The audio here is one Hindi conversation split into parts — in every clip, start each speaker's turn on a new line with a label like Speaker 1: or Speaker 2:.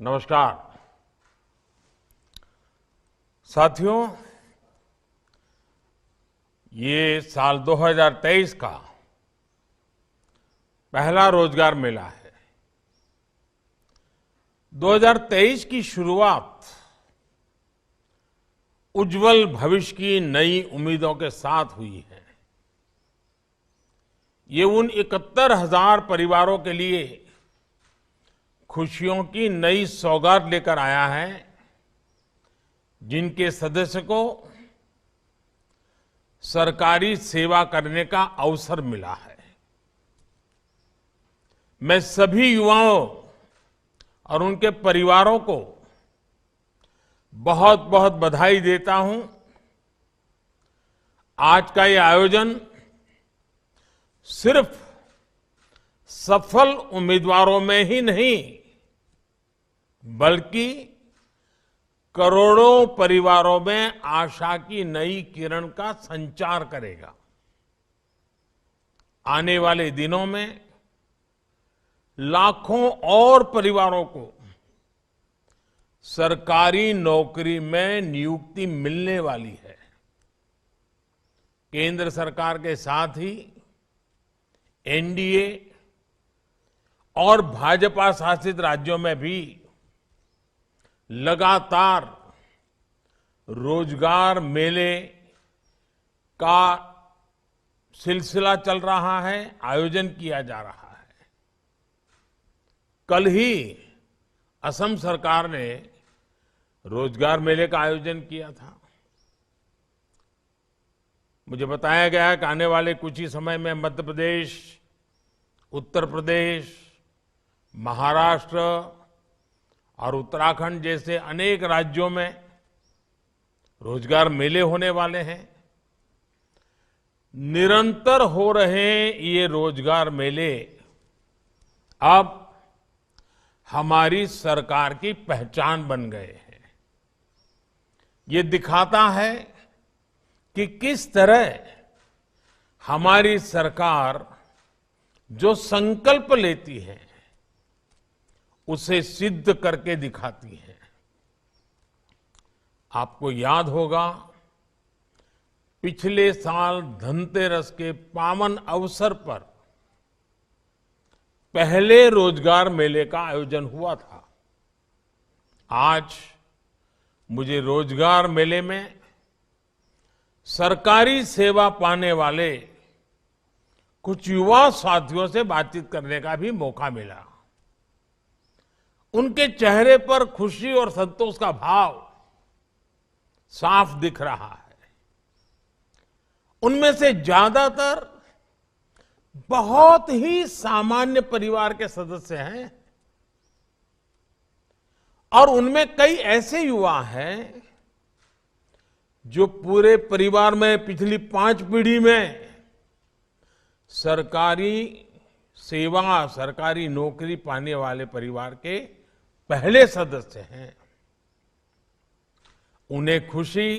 Speaker 1: नमस्कार साथियों, ये साल 2023 का पहला रोजगार मेला है। 2023 की शुरुआत उज्जवल भविष्य की नई उम्मीदों के साथ हुई है। ये उन 71,000 परिवारों के लिए खुशियों की नई सौगात लेकर आया है जिनके सदस्य को सरकारी सेवा करने का अवसर मिला है। मैं सभी युवाओं और उनके परिवारों को बहुत बहुत बधाई देता हूं। आज का ये आयोजन सिर्फ सफल उम्मीदवारों में ही नहीं बल्कि करोड़ों परिवारों में आशा की नई किरण का संचार करेगा। आने वाले दिनों में लाखों और परिवारों को सरकारी नौकरी में नियुक्ति मिलने वाली है। केंद्र सरकार के साथ ही एनडीए और भाजपा शासित राज्यों में भी लगातार रोजगार मेले का सिलसिला चल रहा है, आयोजन किया जा रहा है। कल ही असम सरकार ने रोजगार मेले का आयोजन किया था। मुझे बताया गया है कि आने वाले कुछ ही समय में मध्य प्रदेश, उत्तर प्रदेश, महाराष्ट्र और उत्तराखंड जैसे अनेक राज्यों में रोजगार मेले होने वाले हैं। निरंतर हो रहे ये रोजगार मेले अब हमारी सरकार की पहचान बन गए हैं। ये दिखाता है कि किस तरह हमारी सरकार जो संकल्प लेती है उसे सिद्ध करके दिखाती है। आपको याद होगा, पिछले साल धनतेरस के पावन अवसर पर पहले रोजगार मेले का आयोजन हुआ था। आज मुझे रोजगार मेले में सरकारी सेवा पाने वाले कुछ युवा साथियों से बातचीत करने का भी मौका मिला। उनके चेहरे पर खुशी और संतोष का भाव साफ दिख रहा है। उनमें से ज्यादातर बहुत ही सामान्य परिवार के सदस्य हैं और उनमें कई ऐसे युवा हैं जो पूरे परिवार में पिछली 5 पीढ़ी में सरकारी सेवा, सरकारी नौकरी पाने वाले परिवार के पहले सदस्य हैं। उन्हें खुशी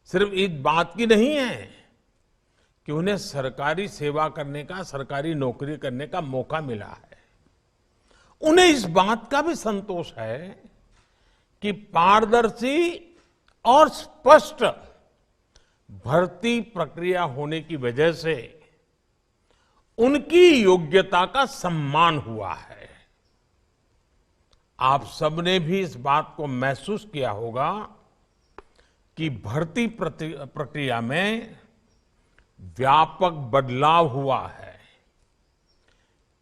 Speaker 1: सिर्फ इस बात की नहीं है कि उन्हें सरकारी सेवा करने का, सरकारी नौकरी करने का मौका मिला है। उन्हें इस बात का भी संतोष है कि पारदर्शी और स्पष्ट भर्ती प्रक्रिया होने की वजह से उनकी योग्यता का सम्मान हुआ है। आप सबने भी इस बात को महसूस किया होगा कि भर्ती प्रक्रिया में व्यापक बदलाव हुआ है।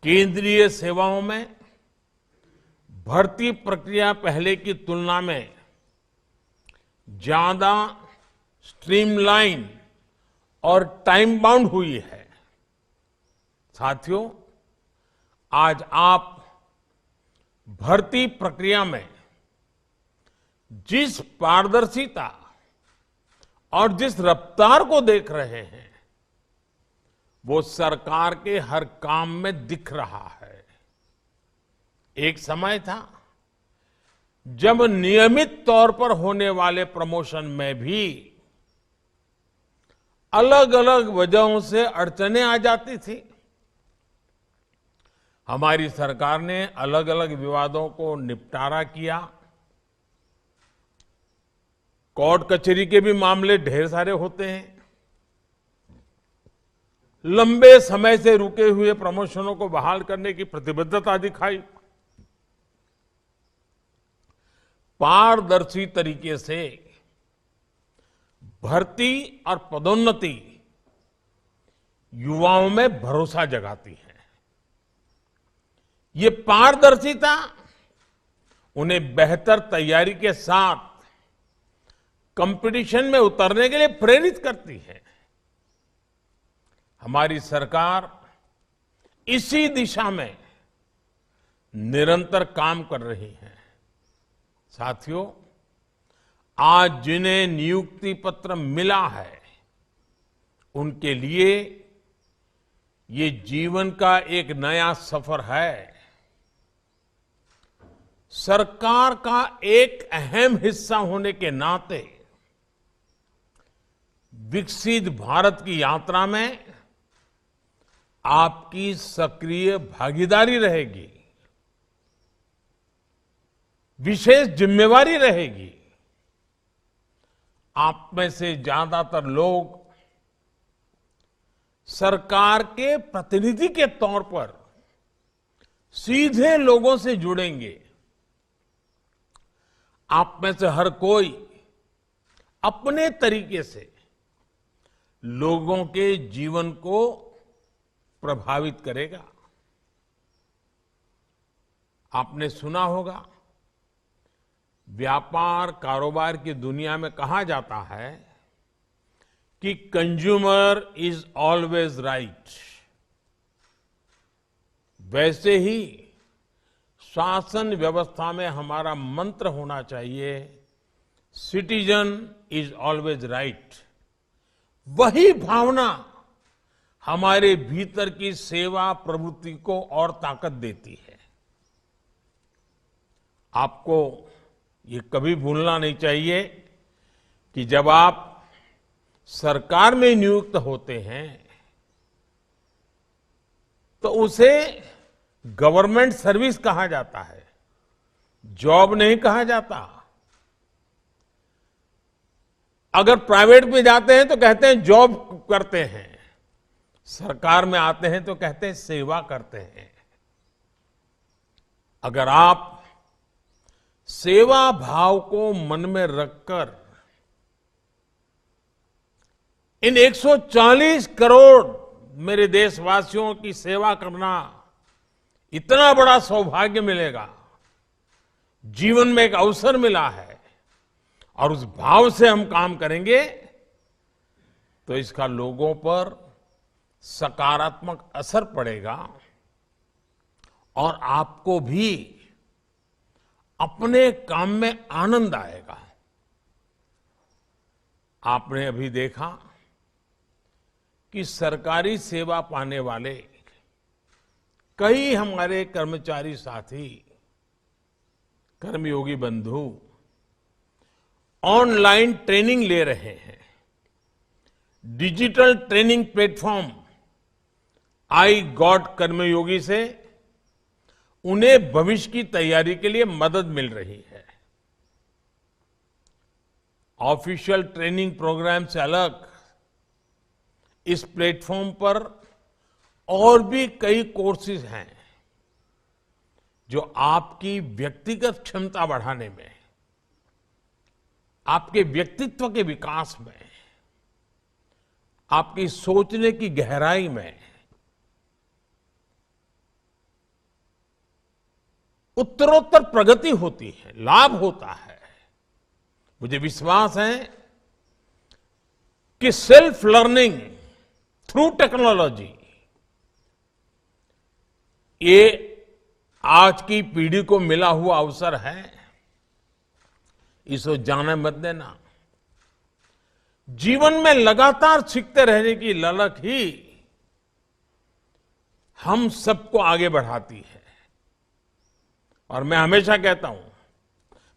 Speaker 1: केंद्रीय सेवाओं में भर्ती प्रक्रिया पहले की तुलना में ज्यादा स्ट्रीमलाइन और टाइम बाउंड हुई है। साथियों, आज आप भर्ती प्रक्रिया में जिस पारदर्शिता और जिस रफ्तार को देख रहे हैं वो सरकार के हर काम में दिख रहा है। एक समय था जब नियमित तौर पर होने वाले प्रमोशन में भी अलग अलग वजहों से अड़चनें आ जाती थी। हमारी सरकार ने अलग अलग विवादों को निपटारा किया। कोर्ट कचहरी के भी मामले ढेर सारे होते हैं। लंबे समय से रुके हुए प्रमोशनों को बहाल करने की प्रतिबद्धता दिखाई। पारदर्शी तरीके से भर्ती और पदोन्नति युवाओं में भरोसा जगाती है। ये पारदर्शिता उन्हें बेहतर तैयारी के साथ कंपटीशन में उतरने के लिए प्रेरित करती है। हमारी सरकार इसी दिशा में निरंतर काम कर रही है। साथियों, आज जिन्हें नियुक्ति पत्र मिला है, उनके लिए ये जीवन का एक नया सफर है। सरकार का एक अहम हिस्सा होने के नाते विकसित भारत की यात्रा में आपकी सक्रिय भागीदारी रहेगी, विशेष जिम्मेवारी रहेगी। आप में से ज्यादातर लोग सरकार के प्रतिनिधि के तौर पर सीधे लोगों से जुड़ेंगे। आप में से हर कोई अपने तरीके से लोगों के जीवन को प्रभावित करेगा। आपने सुना होगा, व्यापार कारोबार की दुनिया में कहा जाता है कि कंज्यूमर इज ऑलवेज राइट। वैसे ही शासन व्यवस्था में हमारा मंत्र होना चाहिए, सिटीजन इज ऑलवेज राइट। वही भावना हमारे भीतर की सेवा प्रवृत्ति को और ताकत देती है। आपको ये कभी भूलना नहीं चाहिए कि जब आप सरकार में नियुक्त होते हैं तो उसे गवर्नमेंट सर्विस कहा जाता है, जॉब नहीं कहा जाता। अगर प्राइवेट में जाते हैं तो कहते हैं जॉब करते हैं, सरकार में आते हैं तो कहते हैं सेवा करते हैं। अगर आप सेवा भाव को मन में रखकर इन 140 करोड़ मेरे देशवासियों की सेवा करना इतना बड़ा सौभाग्य मिलेगा, जीवन में एक अवसर मिला है, और उस भाव से हम काम करेंगे तो इसका लोगों पर सकारात्मक असर पड़ेगा और आपको भी अपने काम में आनंद आएगा। आपने अभी देखा कि सरकारी सेवा पाने वाले कई हमारे कर्मचारी साथी, कर्मयोगी बंधु ऑनलाइन ट्रेनिंग ले रहे हैं। Digital training platform iGOT Karmayogi से उन्हें भविष्य की तैयारी के लिए मदद मिल रही है। ऑफिशियल ट्रेनिंग प्रोग्राम से अलग इस प्लेटफॉर्म पर और भी कई कोर्सेज हैं जो आपकी व्यक्तिगत क्षमता बढ़ाने में, आपके व्यक्तित्व के विकास में, आपकी सोचने की गहराई में उत्तरोत्तर प्रगति होती है, लाभ होता है। मुझे विश्वास है कि सेल्फ लर्निंग थ्रू टेक्नोलॉजी ये आज की पीढ़ी को मिला हुआ अवसर है, इसको जाने मत देना। जीवन में लगातार सीखते रहने की ललक ही हम सबको आगे बढ़ाती है। और मैं हमेशा कहता हूं,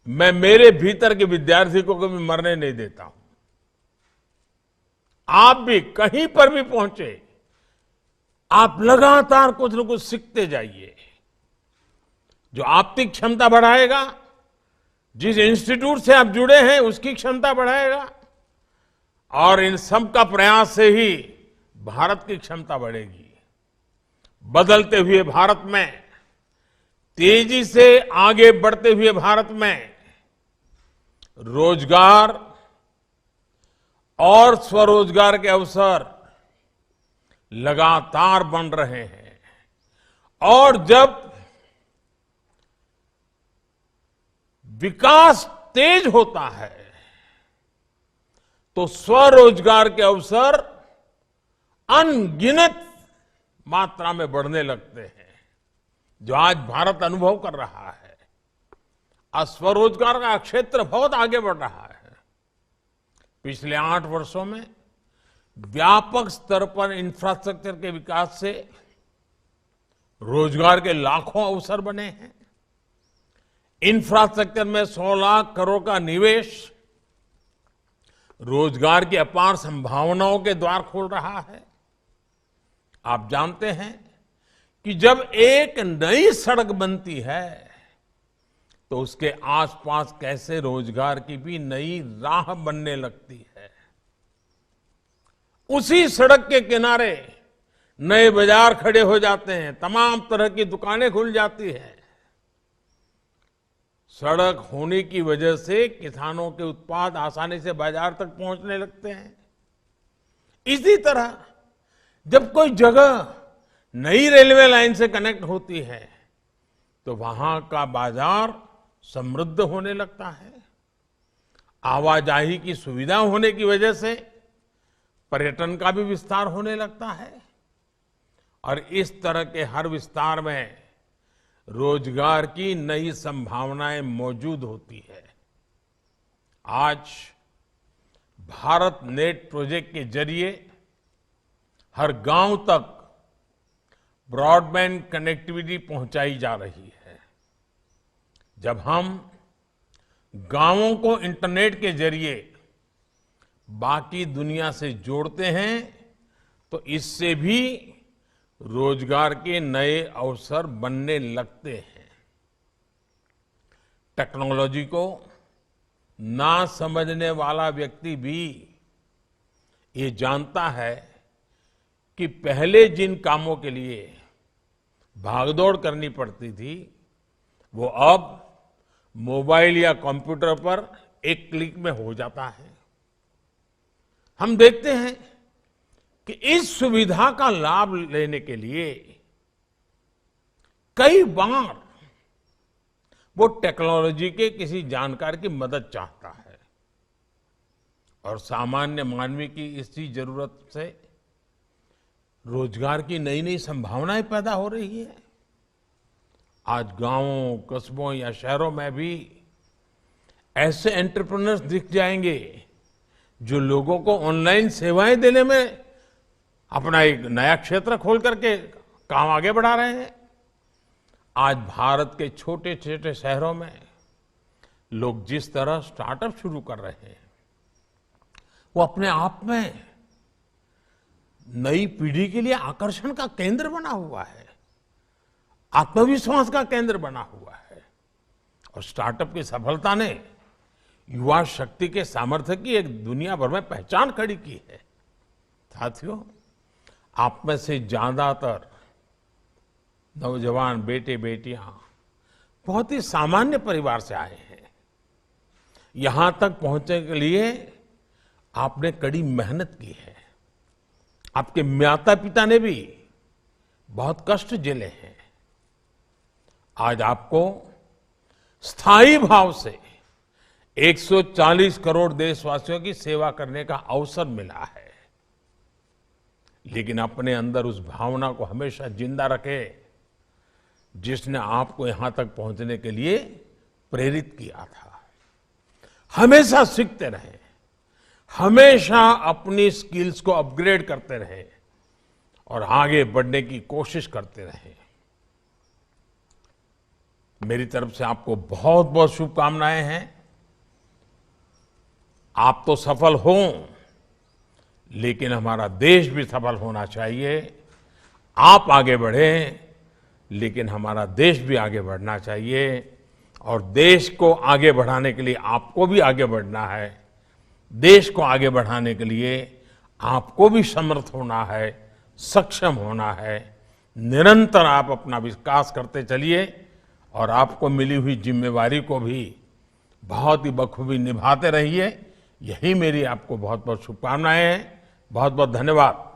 Speaker 1: मैं मेरे भीतर के विद्यार्थी को कभी मरने नहीं देता हूं। आप भी कहीं पर भी पहुंचे, आप लगातार कुछ न कुछ सीखते जाइए, जो आपकी क्षमता बढ़ाएगा, जिस इंस्टीट्यूट से आप जुड़े हैं उसकी क्षमता बढ़ाएगा, और इन सब का प्रयास से ही भारत की क्षमता बढ़ेगी। बदलते हुए भारत में, तेजी से आगे बढ़ते हुए भारत में रोजगार और स्वरोजगार के अवसर लगातार बन रहे हैं। और जब विकास तेज होता है तो स्वरोजगार के अवसर अनगिनत मात्रा में बढ़ने लगते हैं, जो आज भारत अनुभव कर रहा है। आज स्वरोजगार का क्षेत्र बहुत आगे बढ़ रहा है। पिछले 8 वर्षों में व्यापक स्तर पर इंफ्रास्ट्रक्चर के विकास से रोजगार के लाखों अवसर बने हैं। इंफ्रास्ट्रक्चर में 100 लाख करोड़ का निवेश रोजगार की अपार संभावनाओं के द्वार खोल रहा है। आप जानते हैं कि जब एक नई सड़क बनती है तो उसके आसपास कैसे रोजगार की भी नई राह बनने लगती है। उसी सड़क के किनारे नए बाजार खड़े हो जाते हैं, तमाम तरह की दुकानें खुल जाती हैं। सड़क होने की वजह से किसानों के उत्पाद आसानी से बाजार तक पहुंचने लगते हैं। इसी तरह जब कोई जगह नई रेलवे लाइन से कनेक्ट होती है तो वहां का बाजार समृद्ध होने लगता है। आवाजाही की सुविधा होने की वजह से पर्यटन का भी विस्तार होने लगता है, और इस तरह के हर विस्तार में रोजगार की नई संभावनाएं मौजूद होती है। आज भारत नेट प्रोजेक्ट के जरिए हर गांव तक ब्रॉडबैंड कनेक्टिविटी पहुंचाई जा रही है। जब हम गांवों को इंटरनेट के जरिए बाकी दुनिया से जोड़ते हैं तो इससे भी रोजगार के नए अवसर बनने लगते हैं। टेक्नोलॉजी को ना समझने वाला व्यक्ति भी ये जानता है कि पहले जिन कामों के लिए भागदौड़ करनी पड़ती थी वो अब मोबाइल या कंप्यूटर पर एक क्लिक में हो जाता है। हम देखते हैं कि इस सुविधा का लाभ लेने के लिए कई बार वो टेक्नोलॉजी के किसी जानकार की मदद चाहता है, और सामान्य मानवी की इसी जरूरत से रोजगार की नई नई संभावनाएं पैदा हो रही है। आज गांवों, कस्बों या शहरों में भी ऐसे एंटरप्रेन्योर्स दिख जाएंगे जो लोगों को ऑनलाइन सेवाएं देने में अपना एक नया क्षेत्र खोल करके काम आगे बढ़ा रहे हैं। आज भारत के छोटे छोटे शहरों में लोग जिस तरह स्टार्टअप शुरू कर रहे हैं वो अपने आप में नई पीढ़ी के लिए आकर्षण का केंद्र बना हुआ है, आत्मविश्वास का केंद्र बना हुआ है। और स्टार्टअप की सफलता ने युवा शक्ति के सामर्थ्य की एक दुनिया भर में पहचान खड़ी की है। साथियों, आप में से ज्यादातर नौजवान बेटे बेटियां बहुत ही सामान्य परिवार से आए हैं। यहां तक पहुंचने के लिए आपने कड़ी मेहनत की है। आपके माता पिता ने भी बहुत कष्ट झेले हैं। आज आपको स्थायी भाव से 140 करोड़ देशवासियों की सेवा करने का अवसर मिला है। लेकिन अपने अंदर उस भावना को हमेशा जिंदा रखे जिसने आपको यहां तक पहुंचने के लिए प्रेरित किया था। हमेशा सीखते रहे, हमेशा अपनी स्किल्स को अपग्रेड करते रहे और आगे बढ़ने की कोशिश करते रहे। मेरी तरफ से आपको बहुत बहुत शुभकामनाएं हैं। आप तो सफल हों, लेकिन हमारा देश भी सफल होना चाहिए। आप आगे बढ़ें, लेकिन हमारा देश भी आगे बढ़ना चाहिए और देश को आगे बढ़ाने के लिए आपको भी आगे बढ़ना है। देश को आगे बढ़ाने के लिए आपको भी समर्थ होना है, सक्षम होना है। निरंतर आप अपना विकास करते चलिए और आपको मिली हुई जिम्मेवारी को भी बहुत ही बखूबी निभाते रहिए। यही मेरी आपको बहुत बहुत शुभकामनाएं हैं। बहुत बहुत धन्यवाद।